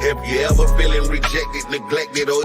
Have you ever feeling rejected, neglected, or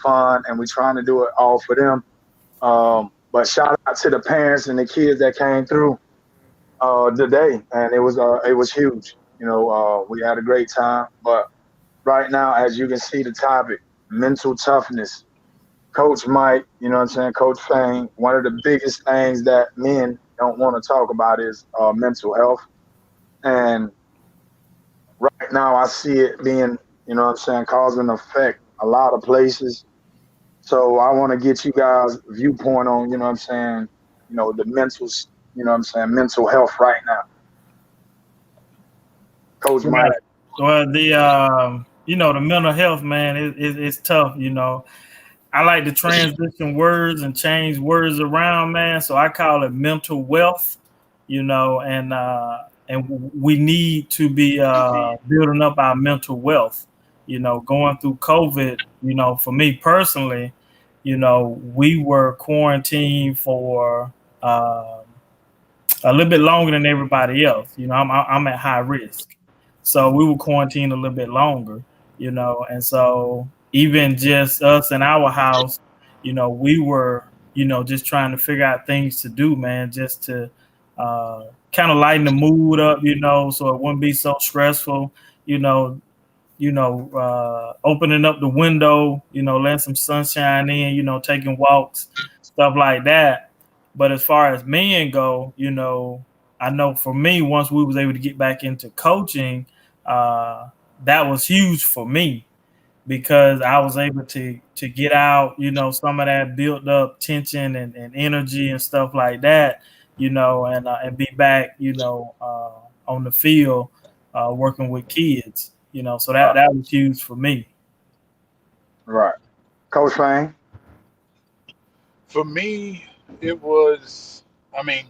fun, and we're trying to do it all for them. But shout out to the parents and the kids that came through today, and it was huge. We had a great time. But right now, as you can see, the topic: mental toughness. Coach Mike, you know what I'm saying, Coach Fain. One of the biggest things that men don't want to talk about is mental health, and right now I see it being, you know what I'm saying, causing an effect a lot of places. So I want to get you guys' viewpoint on, you know what I'm saying, the mental, you know what I'm saying, mental health right now. Coach Mike. Right. Well, the mental health, man, it's tough. I like to transition words and change words around, man. So I call it mental wealth. And we need to be building up our mental wealth. Going through COVID. For me personally, we were quarantined for a little bit longer than everybody else. I'm at high risk. So we were quarantined a little bit longer, and so even just us in our house, we were, just trying to figure out things to do, man, just to kind of lighten the mood up, so it wouldn't be so stressful, you know, opening up the window, letting some sunshine in, taking walks, stuff like that. But as far as men go, I know for me, once we was able to get back into coaching, that was huge for me because I was able to get out, some of that built up tension and energy and stuff like that, and be back, on the field, working with kids, so that was huge for me. Right. Coach Fain. For me, it was, I mean,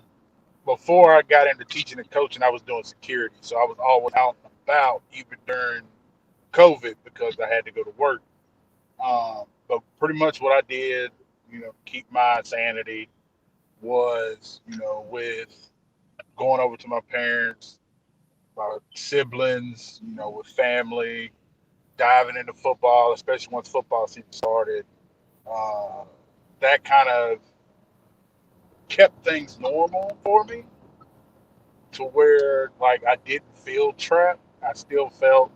before I got into teaching and coaching, I was doing security. So I was always out and about, even during COVID, because I had to go to work. But pretty much what I did, keep my sanity was, with going over to my parents, my siblings, with family, diving into football, especially once football season started. Uh, that kind of kept things normal for me to where like I didn't feel trapped. I still felt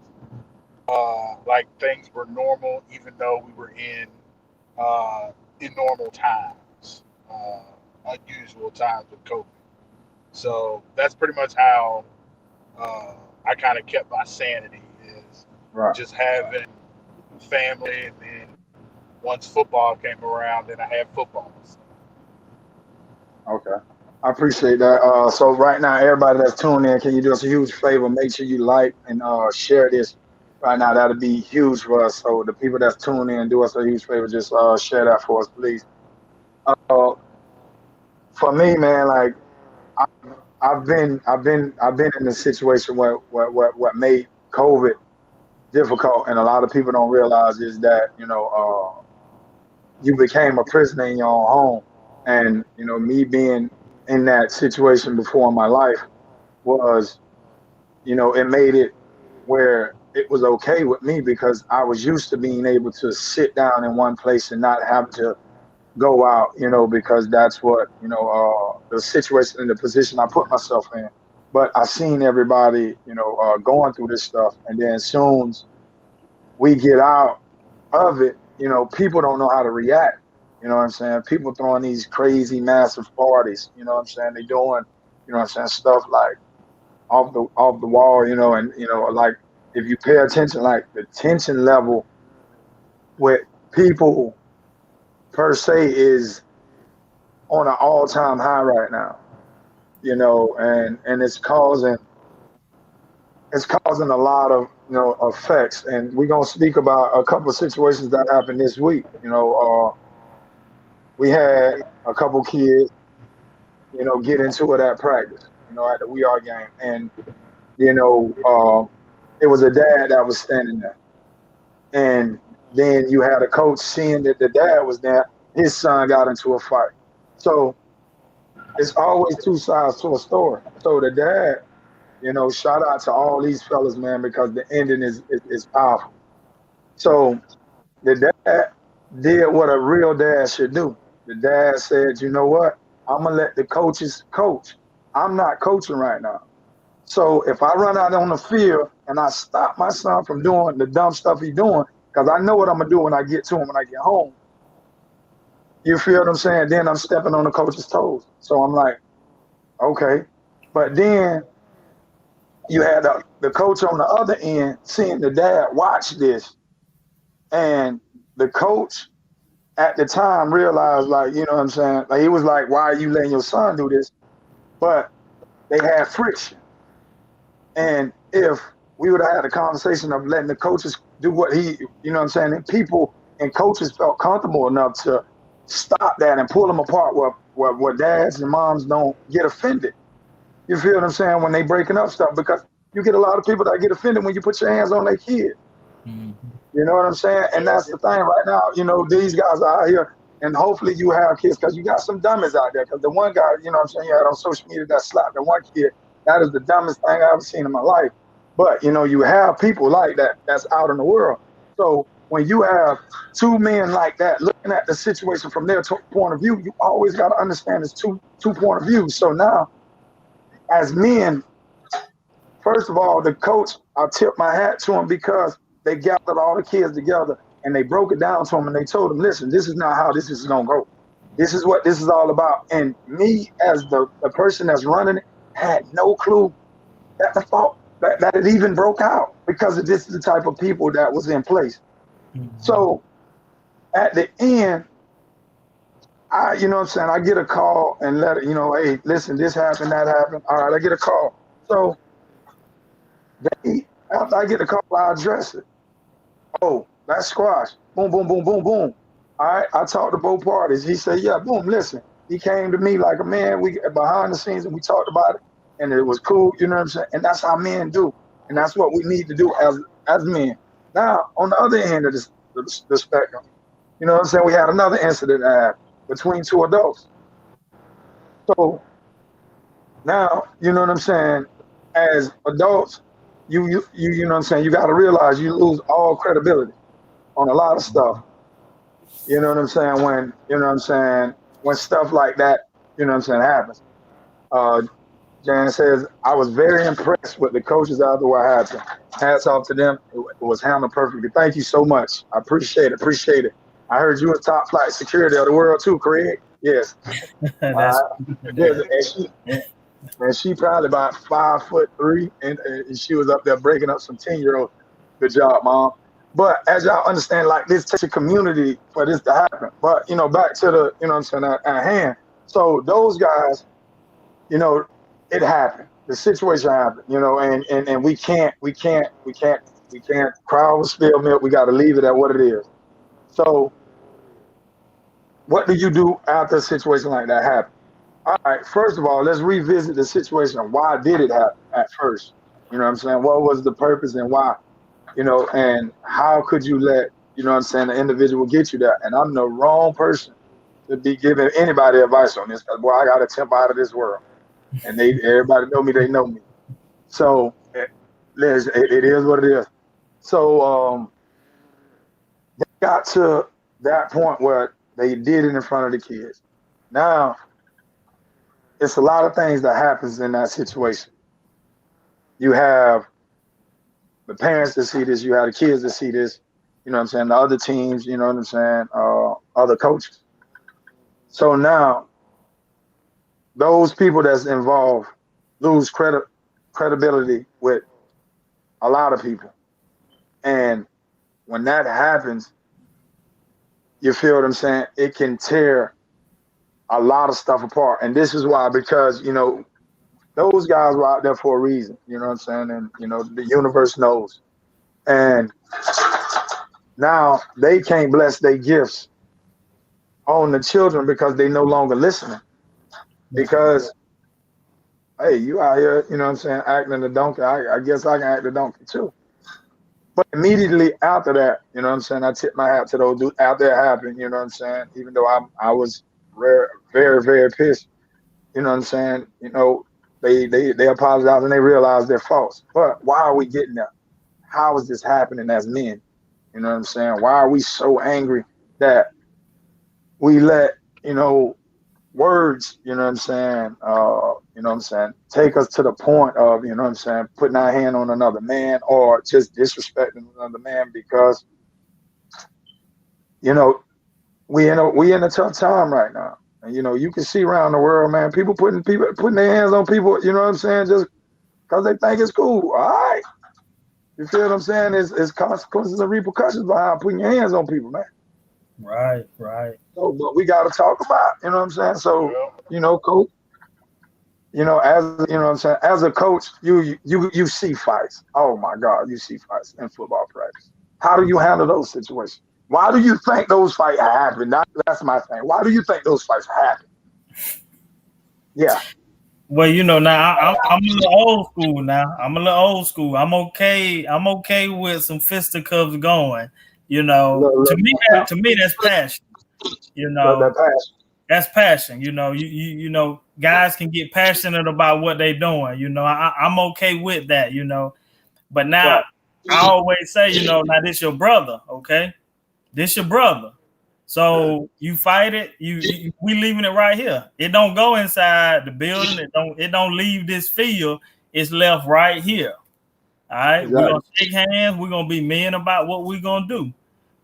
like things were normal, even though we were in normal times, unusual times with COVID. So that's pretty much how I kind of kept my sanity is Right. just having family, and then once football came around, then I had football. So, Okay. I appreciate that. So right now, everybody that's tuned in, can you do us a huge favor? Make sure you like and share this right now. That'll be huge for us. So the people that's tuned in, do us a huge favor. Just share that for us, please. Uh, for me, man, like I've been in a situation where what made COVID difficult, and a lot of people don't realize is that you became a prisoner in your own home, and me being in that situation before in my life was it made it where it was okay with me because I was used to being able to sit down in one place and not have to go out, because that's what, the situation and the position I put myself in. But I seen everybody, going through this stuff. And then as soon as we get out of it, people don't know how to react. You know what I'm saying? People throwing these crazy massive parties, you know what I'm saying? They doing, stuff like off the wall, and like if you pay attention, like the tension level with people per se is on an all-time high right now, and it's causing a lot of effects, and we're gonna speak about a couple of situations that happened this week. We had a couple kids, get into it at practice, at the We Are game, and it was a dad that was standing there, and then you had a coach seeing that the dad was there. His son got into a fight, so it's always two sides to a story. So the dad, shout out to all these fellas, man, because the ending is powerful. So the dad did what a real dad should do. The dad said, you know what? I'm gonna let the coaches coach. I'm not coaching right now. So if I run out on the field and I stop my son from doing the dumb stuff he's doing, because I know what I'm gonna do when I get to him when I get home. You feel what I'm saying? Then I'm stepping on the coach's toes. So I'm like, okay. But then you had the coach on the other end seeing the dad watch this, and the coach at the time realized, like, you know what I'm saying? Like, he was like, why are you letting your son do this? But they had friction. And if we would have had a conversation of letting the coaches do what he, you know what I'm saying? And people and coaches felt comfortable enough to stop that and pull them apart where dads and moms don't get offended. You feel what I'm saying? When they breaking up stuff, because you get a lot of people that get offended when you put your hands on their kids. Mm-hmm. You know what I'm saying? And that's the thing right now. These guys are out here, and hopefully you have kids, because you got some dummies out there. Because the one guy, you know what I'm saying, you had on social media that slapped the one kid. That is the dumbest thing I've ever seen in my life. But, you have people like that that's out in the world. So when you have two men like that looking at the situation from their point of view, you always got to understand it's two point of views. So now, as men, first of all, the coach, I tip my hat to him because they gathered all the kids together and they broke it down to him and they told him, listen, this is not how this is going to go. This is what this is all about. And me, as the person that's running it, had no clue that the fault that it even broke out, because this is the type of people that was in place. Mm-hmm. So at the end, you know what I'm saying, I get a call and let it, hey, listen, this happened, that happened. All right, I get a call. So after I get the call, I address it. Oh, that's squash. Boom, boom, boom, boom, boom. All right, I talked to both parties. He said, yeah, boom, listen. He came to me like a man. We behind the scenes and we talked about it, and it was cool. You know what I'm saying? And that's how men do, and that's what we need to do as men. Now, on the other end of this, the spectrum. You know what I'm saying? We had another incident between two adults. So now, you know what I'm saying? As adults, you know what I'm saying? You got to realize you lose all credibility on a lot of stuff. You know what I'm saying? When you know what I'm saying? When stuff like that, you know what I'm saying, happens. Uh, Jan says, I was very impressed with the coaches out there where I had to. Hats off to them. It was handled perfectly. Thank you so much. I appreciate it. Appreciate it. I heard you was top flight security of the world too, Craig. Yes. That's Yes. And she probably about 5'3", and she was up there breaking up some 10-year-olds. Good job, Mom. But as y'all understand, like this takes a community for this to happen. But you know, back to the, you know what I'm saying, at hand. So those guys, you know, it happened. The situation happened, you know, and we can't cry over spilled milk. We got to leave it at what it is. So what do you do after a situation like that happens? All right, first of all, let's revisit the situation. Why did it happen at first? You know what I'm saying? What was the purpose and why? You know, and how could you let, you know what I'm saying, the individual get you that? And I'm the wrong person to be giving anybody advice on this because, boy, I got a temp out of this world. And everybody know me, they know me. So it is what it is. So they got to that point where they did it in front of the kids. Now, it's a lot of things that happens in that situation. You have the parents to see this, you have the kids to see this, you know what I'm saying, the other teams, you know what I'm saying, other coaches. So now, those people that's involved lose credibility with a lot of people. And when that happens, you feel what I'm saying? It can tear a lot of stuff apart. And this is why, because, you know, those guys were out there for a reason, you know what I'm saying? And, you know, the universe knows. And now they can't bless their gifts on the children because they no longer listening. Because, hey, you out here, you know what I'm saying, acting a donkey. I guess I can act a donkey too. But immediately after that, you know what I'm saying, I tip my hat to those dudes out there happening, you know what I'm saying, even though I was very, very pissed, you know what I'm saying, you know, they apologize and they realize their faults. But why are we getting that? How is this happening as men? You know what I'm saying? Why are we so angry that we let, you know, words, you know what I'm saying, you know what I'm saying, take us to the point of, you know what I'm saying, putting our hand on another man or just disrespecting another man because, you know, we in a tough time right now. And, you know, you can see around the world, man, people putting their hands on people, you know what I'm saying, just because they think it's cool. All right. You feel what I'm saying? It's consequences and repercussions behind putting your hands on people, man. right. So, but we got to talk about, you know what I'm saying? So, you know, coach, you know, as you know what I'm saying, as a coach, you see fights. Oh my God, you see fights in football practice. How do you handle those situations? Why do you think those fights happen? That's my thing. Why do you think those fights happen? Yeah. Well, you know, now I'm a little old school now. I'm okay with some fisticuffs going. You know, to me that's passion. You know, that's passion. You know, you know, guys can get passionate about what they're doing. You know, I'm okay with that. You know, but now Right. I always say, you know, now this your brother, okay? This your brother. So you fight it. We leaving it right here. It don't go inside the building. It don't leave this field. It's left right here. All right. Exactly. We're gonna shake hands. We're gonna be men about what we're gonna do,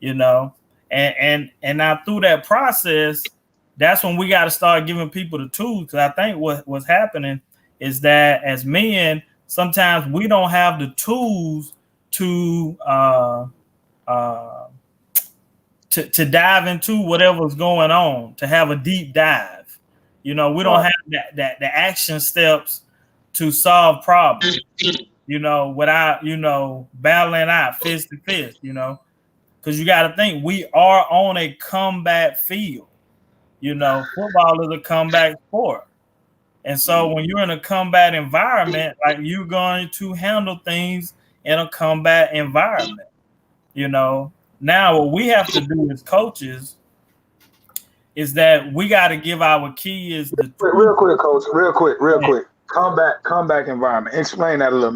you know. And now through that process, that's when we got to start giving people the tools. Because I think what's happening is that as men, sometimes we don't have the tools to to dive into whatever's going on, to have a deep dive. You know, we don't have that the action steps to solve problems, you know, without, you know, battling out fist to fist, you know, because you got to think we are on a combat field. You know, football is a combat sport. And so when you're in a combat environment, like you're going to handle things in a combat environment, you know. Now, what we have to do as coaches is that we got to give our kids the Real tools. quick, coach. Real quick. Comeback environment. Explain that a little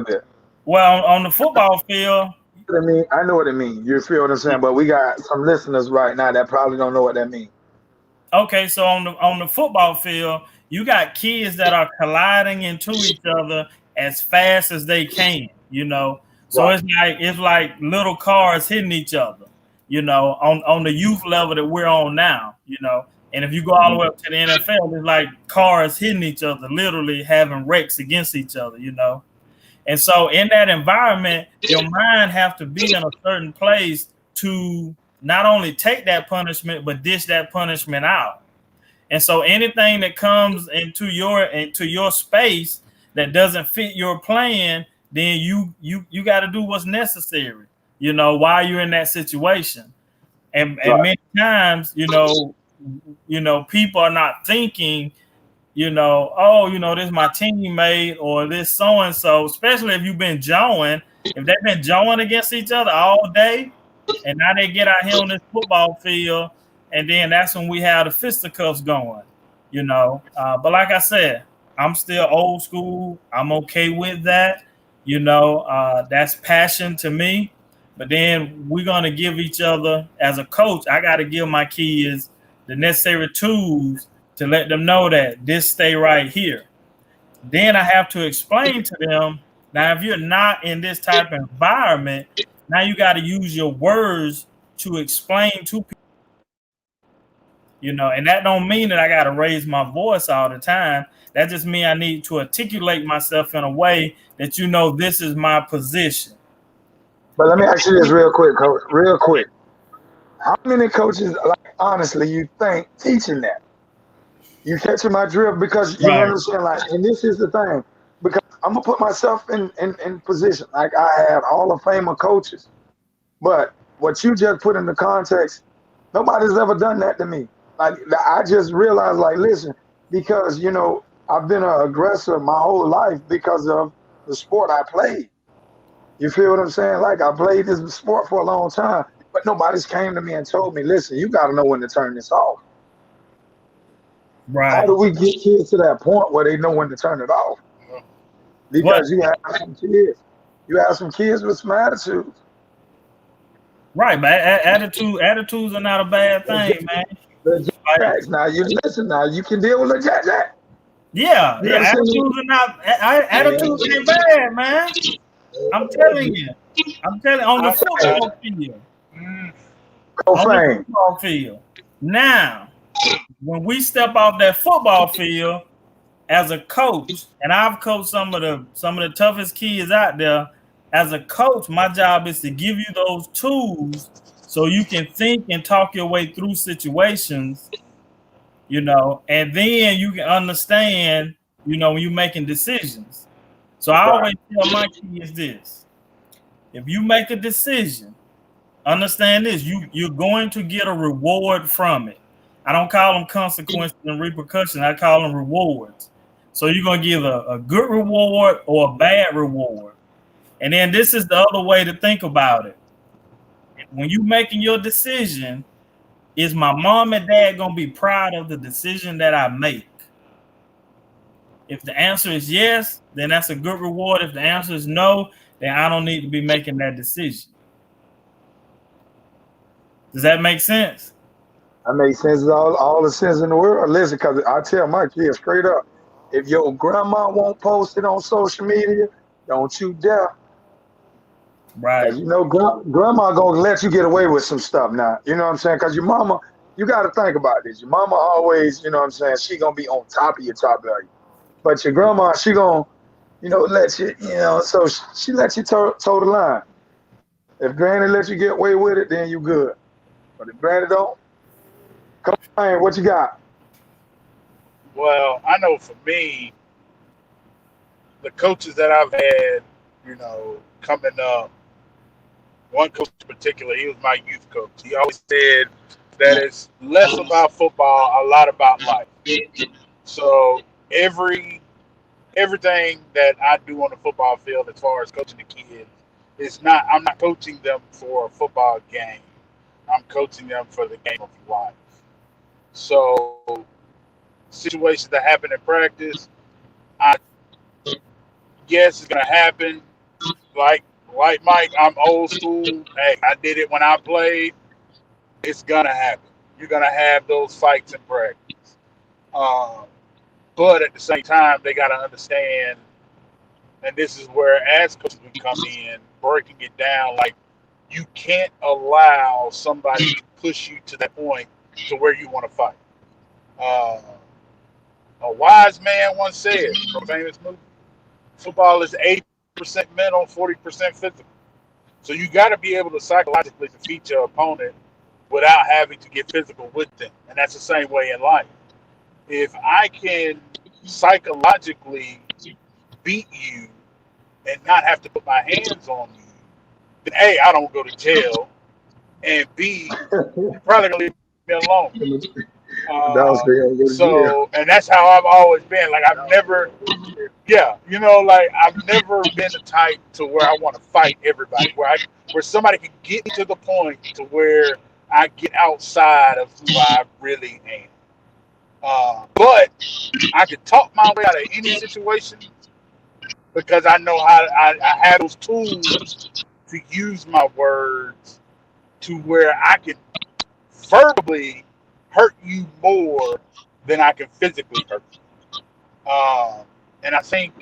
bit. Well, on the football field, I know what it means. You feel what I'm saying? But we got some listeners right now that probably don't know what that means. okay, so on the football field, you got kids that are colliding into each other as fast as they can, you know. So Right. it's like little cars hitting each other, you know, on the youth level that we're on now, you know. And if you go all the way up to the NFL, it's like cars hitting each other, literally having wrecks against each other, you know. And so in that environment, your mind have to be in a certain place to not only take that punishment, but dish that punishment out. And so anything that comes into your space that doesn't fit your plan, then you got to do what's necessary, you know, while you're in that situation. And many times, you know, people are not thinking, you know, oh, you know, this is my teammate or this so and so, especially if you've been jawing, if they've been jawing against each other all day, and now they get out here on this football field, and then that's when we have the fisticuffs going, you know. But like I said, I'm still old school. I'm okay with that, you know. That's passion to me. But then we're gonna give each other, as a coach, I got to give my kids the necessary tools to let them know that this stay right here. Then I have to explain to them, now if you're not in this type of environment, now you got to use your words to explain to people, you know, and that don't mean that I got to raise my voice all the time. That just means I need to articulate myself in a way that, you know, this is my position. But let me ask you this real quick, coach. Real quick. How many coaches, like, honestly, you think teaching that? You catching my drift? Because you understand, like, and this is the thing, because I'm gonna put myself in position. Like, I had Hall of Famer coaches, but what you just put in the context, nobody's ever done that to me. Like, I just realized, like, listen, because, you know, I've been an aggressor my whole life because of the sport I played. You feel what I'm saying? Like, I played this sport for a long time, but nobody's came to me and told me, listen, you got to know when to turn this off. Right. How do we get kids to that point where they know when to turn it off? Because you have some kids. You have some kids with some attitudes. Right, but attitudes are not a bad thing, man. Now you listen. Now you can deal with a Jack. Yeah, attitudes are not attitudes ain't bad, man. I'm telling you, on the football field. On the football field. Now, when we step off that football field as a coach, and I've coached some of the toughest kids out there. As a coach, my job is to give you those tools so you can think and talk your way through situations, you know, and then you can understand, you know, when you're making decisions. So I always tell my kids this: if you make a decision, understand this, you're going to get a reward from it. I don't call them consequences and repercussions. I call them rewards. So you're going to give a good reward or a bad reward. And then this is the other way to think about it. When you're making your decision, is my mom and dad going to be proud of the decision that I make? If the answer is yes, then that's a good reward. If the answer is no, then I don't need to be making that decision. Does that make sense? That makes sense. All the sense in the world. Listen, because I tell my kids straight up, if your grandma won't post it on social media, don't you dare. Right. You know, grandma gonna let you get away with some stuff now. You know what I'm saying? Because your mama, you got to think about this. Your mama always, you know what I'm saying, she gonna be on top of your top value. But your grandma, she gonna, you know, let you, you know, so she let you toe the line. If granny let you get away with it, then you good. But if granny don't, come on, what you got? Well, I know for me, the coaches that I've had, you know, coming up, one coach in particular, he was my youth coach. He always said that it's less about football, a lot about life. So everything that I do on the football field as far as coaching the kids It's not. I'm not coaching them for a football game. I'm coaching them for the game of life. So situations that happen in practice, I guess it's gonna happen. Like like Mike, I'm old school. Hey, I did it when I played. It's gonna happen. You're gonna have those fights in practice. Um, but at the same time, they gotta understand, and this is where as coaches we come in, breaking it down. Like you can't allow somebody to push you to that point to where you want to fight. Uh, a wise man once said from a famous movie, football is 80% mental, 40% physical. So you got to be able to psychologically defeat your opponent without having to get physical with them. And that's the same way in life. If I can psychologically beat you and not have to put my hands on you, then A, I don't go to jail, and B, you're probably gonna leave me alone. That was good. Yeah. And that's how I've always been. Like I've never, yeah, like I've never been the type to where I want to fight everybody. Where somebody can get me to the point to where I get outside of who I really am. But I can talk my way out of any situation because I know how I have those tools to use my words to where I can verbally hurt you more than I can physically hurt you. And I think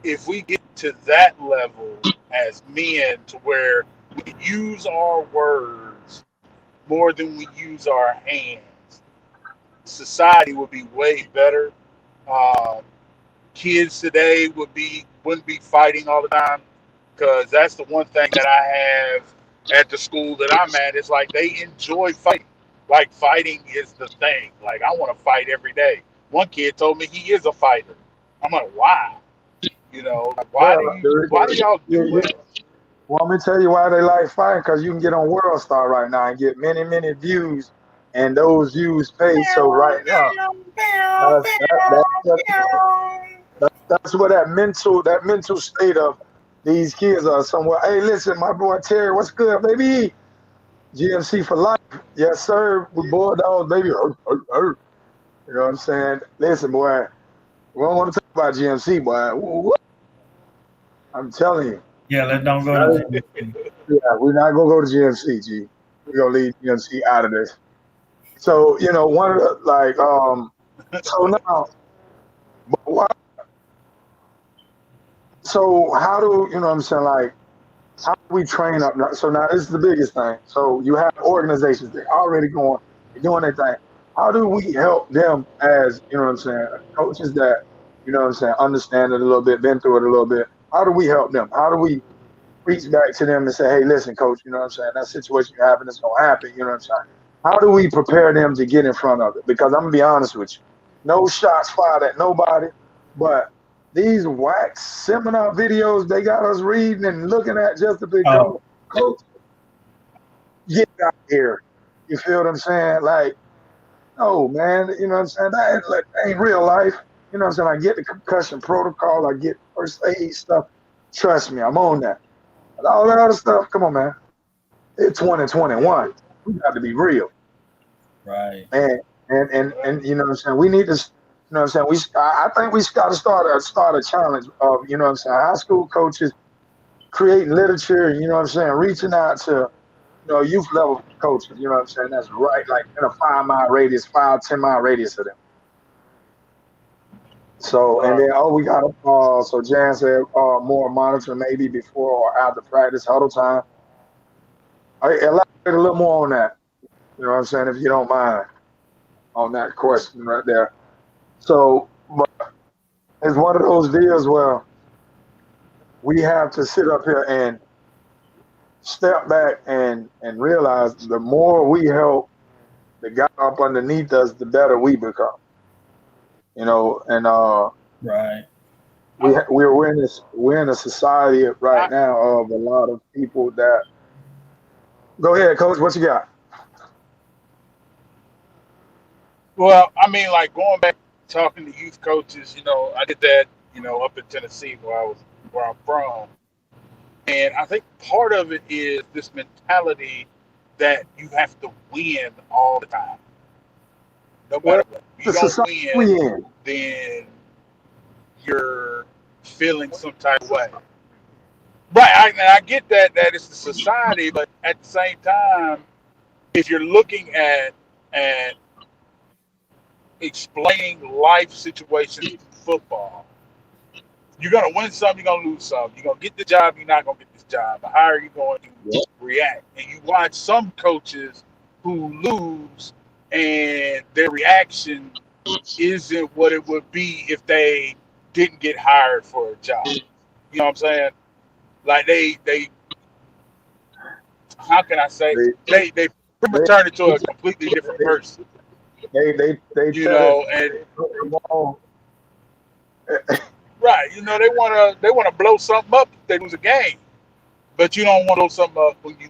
if we get to that level as men to where we use our words more than we use our hands, society would be way better. Um, Kids today wouldn't be fighting all the time because that's the one thing that I have at the school that I'm at. It's like they enjoy fighting. Like fighting is the thing. Like I want to fight every day. One kid told me he is a fighter. I'm like, why? Like, why do y'all do it? Want me to tell you why they like fighting? Because you can get on World Star right now and get many, many views, and those views pay. So right now, that's, that's where that mental state of these kids are somewhere. Hey, listen, my boy Terry, what's good, baby? GMC for life. Yes, sir. We boy dogs, baby. You know what I'm saying? Listen, boy, we don't want to talk about GMC, boy. I'm telling you. Yeah, let's don't go to GMC. Yeah, we're not gonna go to GMC, G. We're gonna leave GMC out of this. So, one of the so now, but why, so how do you know what I'm saying? Like, how do we train up? So now this is the biggest thing. So you have organizations that are already going, they're doing their thing. How do we help them as, what I'm saying, coaches that, what I'm saying, understand it a little bit, been through it a little bit? How do we help them? How do we reach back to them and say, hey, listen, coach, you know what I'm saying? That situation you having is going to happen. You know what I'm saying? How do we prepare them to get in front of it? Because I'm going to be honest with you. No shots fired at nobody, but these wax seminar videos they got us reading and looking at just to become coach, get out here. You feel what I'm saying? Like, oh, man, you know what I'm saying? That ain't real life. You know what I'm saying? I get the concussion protocol. I get first aid stuff. Trust me, I'm on that. But all that other stuff, come on, man. It's 2021. We got to be real. Right. And you know what I'm saying? We need to, you know what I'm saying? I think we got to start a challenge of, you know what I'm saying, high school coaches creating literature, you know what I'm saying, reaching out to, youth level coaches, you know what I'm saying? That's right, like in a 5-mile radius, 10-mile radius of them. So, and then, we got so Jan said more monitoring maybe before or after practice, huddle time. Elaborate a little more on that, you know what I'm saying, if you don't mind, on that question right there. So, but it's one of those deals where we have to sit up here and step back and realize the more we help the guy up underneath us, the better we become. And Right. we're in a society right now of a lot of people that. Go ahead, Coach. What you got? Well, I mean, like going back talking to youth coaches, I did that, up in Tennessee where I'm from. And I think part of it is this mentality that you have to win all the time, no Well, matter what. If the you don't society we win, in. then you're feeling some type of way. Right, I get that it's the society, but at the same time, if you're looking at explaining life situations through football, you're gonna win some, you're gonna lose some. You're gonna get the job, you're not gonna get this job. But how are you going to Yep. react? And you watch some coaches who lose, and their reaction isn't what it would be if they didn't get hired for a job. You know what I'm saying? Like they how can I say They they pretty much they turn into a completely different person. they You tell it. know, and Well, right, they wanna blow something up if they lose a game. But you don't want to blow something up when you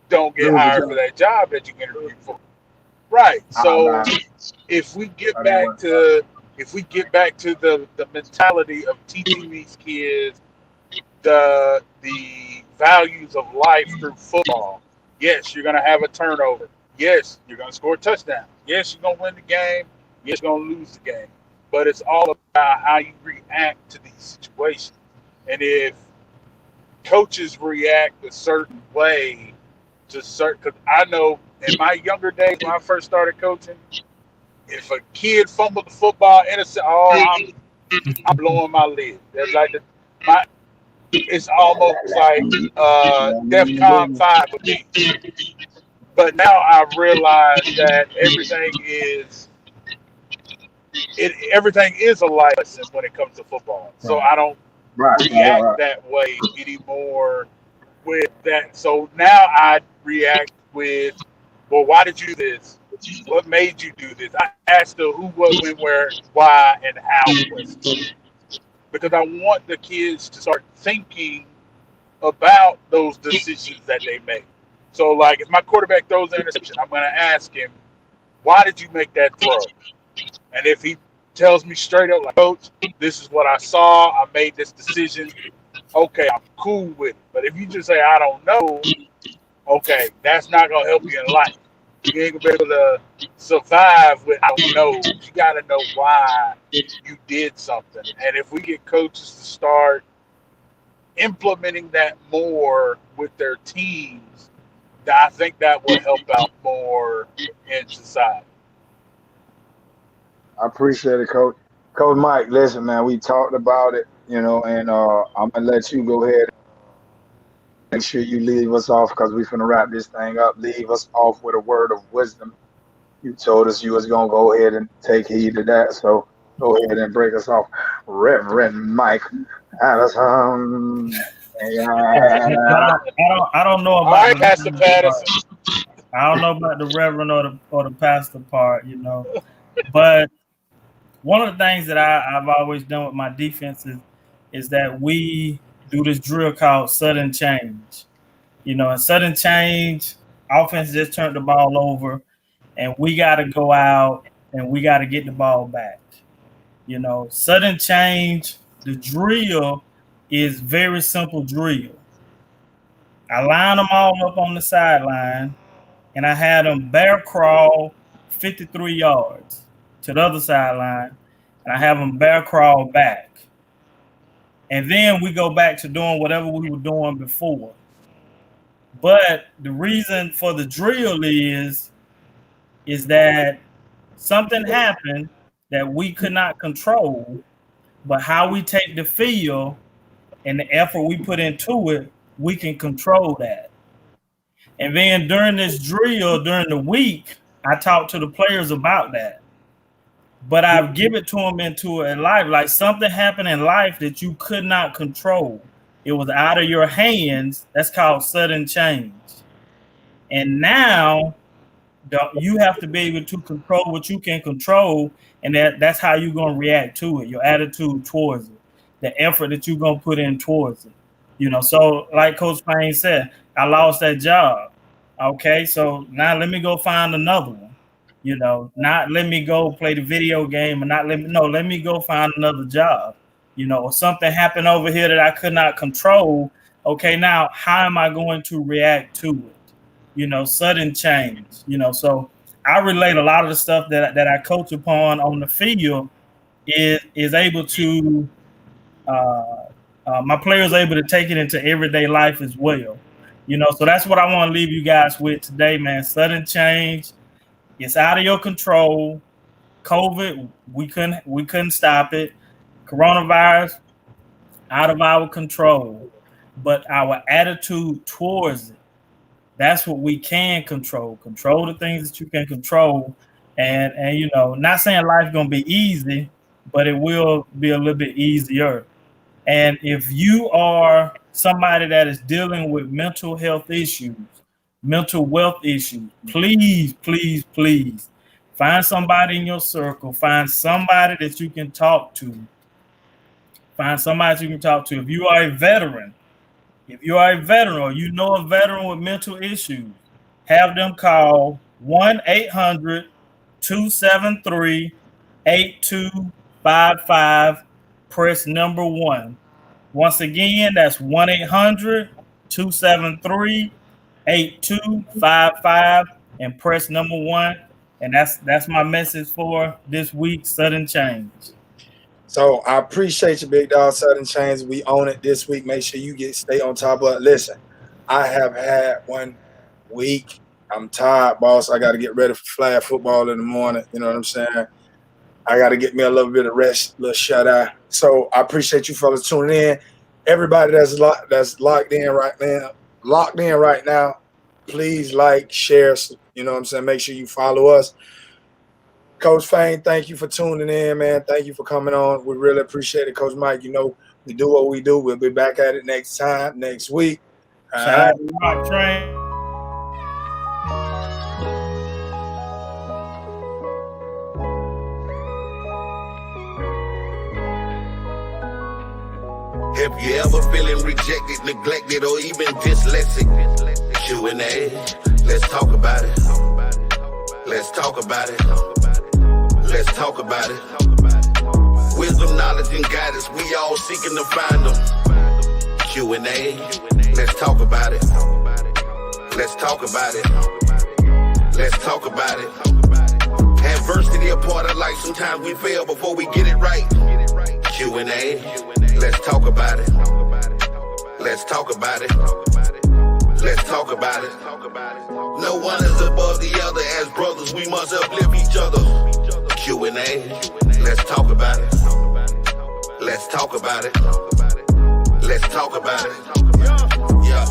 don't get lose the hired for job. that job that you interviewed for. Right. Nah, So if we get I didn't back want to start. to the mentality of teaching these kids the values of life through football. Yes, you're gonna have a turnover. Yes, you're gonna score a touchdown. Yes, you're gonna win the game. Yes, you're gonna lose the game. But it's all about how you react to these situations. And if coaches react a certain way to certain, because I know in my younger days when I first started coaching, if a kid fumbled the football innocent, I'm blowing my lid. That's like my it's almost like DEFCON 5 with me. But now I realize that everything is a life lesson when it comes to football. So Right. I don't Right, react right, that way anymore with that. So now I react with, well, why did you do this? What made you do this? I ask the who, what, when, where, why, and how questions because I want the kids to start thinking about those decisions that they make. So, like, if my quarterback throws an interception, I'm going to ask him, why did you make that throw? And if he tells me straight up, like, Coach, this is what I saw, I made this decision, okay, I'm cool with it. But if you just say, I don't know, okay, that's not going to help you in life. You ain't going to be able to survive with, I don't know. You got to know why you did something. And if we get coaches to start implementing that more with their teams, I think that will help out more in society. I appreciate it, Coach. Coach Mike, listen, man, we talked about it, and I'm gonna let you go ahead and make sure you leave us off because we finna wrap this thing up. Leave us off with a word of wisdom. You told us you was gonna go ahead and take heed of that, so go ahead and break us off, Reverend Mike Allison. I don't know All about right, the Pastor reverend part. Patterson. I don't know about the reverend or the pastor part, But one of the things that I've always done with my defense is that we do this drill called sudden change. And sudden change, offense just turned the ball over, and we got to go out and we got to get the ball back. Sudden change, the drill is very simple drill. I line them all up on the sideline, and I had them bear crawl 53 yards to the other sideline, and I have them bear crawl back. And then we go back to doing whatever we were doing before. But the reason for the drill is that something happened that we could not control, but how we take the field and the effort we put into it, we can control that. And then during this drill, during the week, I talk to the players about that. But I've given it to them into a life. Like something happened in life that you could not control. It was out of your hands. That's called sudden change. And now you have to be able to control what you can control, and that's how you're going to react to it, your attitude towards it, the effort that you're going to put in towards it. So like Coach Fain said, I lost that job. Okay, so now let me go find another one. Not let me go play the video game, and let me go find another job. Or something happened over here that I could not control. Okay, now how am I going to react to it? Sudden change. So I relate a lot of the stuff that I coach upon on the field is able to my players able to take it into everyday life as well. So that's what I want to leave you guys with today, man. Sudden change, it's out of your control. COVID, we couldn't stop it. Coronavirus, out of our control. But our attitude towards it, that's what we can control. Control the things that you can control. And not saying life's gonna be easy, but it will be a little bit easier. And if you are somebody that is dealing with mental health issues, mental wealth issues, please, please, please find somebody in your circle, find somebody that you can talk to. Find somebody you can talk to. If you are a veteran, or you know a veteran with mental issues, have them call 1-800-273-8255, press number 1. Once again, that's 1-800-273-8255 and press number 1. And that's my message for this week, Sudden Change. So I appreciate you, big dog. Sudden Change. We own it this week. Make sure you stay on top of it. Listen, I have had 1 week. I'm tired, boss. I got to get ready for flag football in the morning. You know what I'm saying? I got to get me a little bit of rest, a little shut eye. So I appreciate you fellas tuning in. Everybody that's locked in right now, please like, share. You know what I'm saying? Make sure you follow us. Coach Fain, thank you for tuning in, man. Thank you for coming on. We really appreciate it, Coach Mike. We do what we do. We'll be back at it next week. All right. Train. If you ever feeling rejected, neglected, or even dyslexic, Q&A, let's talk about it. Let's talk about it. Let's talk about it. Wisdom, knowledge, and guidance, we all seeking to find them. Q&A, let's talk about it. Let's talk about it. Let's talk about it. Adversity a part of life, sometimes we fail before we get it right. Q&A, let's talk about it. Let's talk about it. Let's talk about it. No one is above the other. As brothers, we must uplift each other. Q&A, let's talk about it. Let's talk about it. Let's talk about it. Yeah.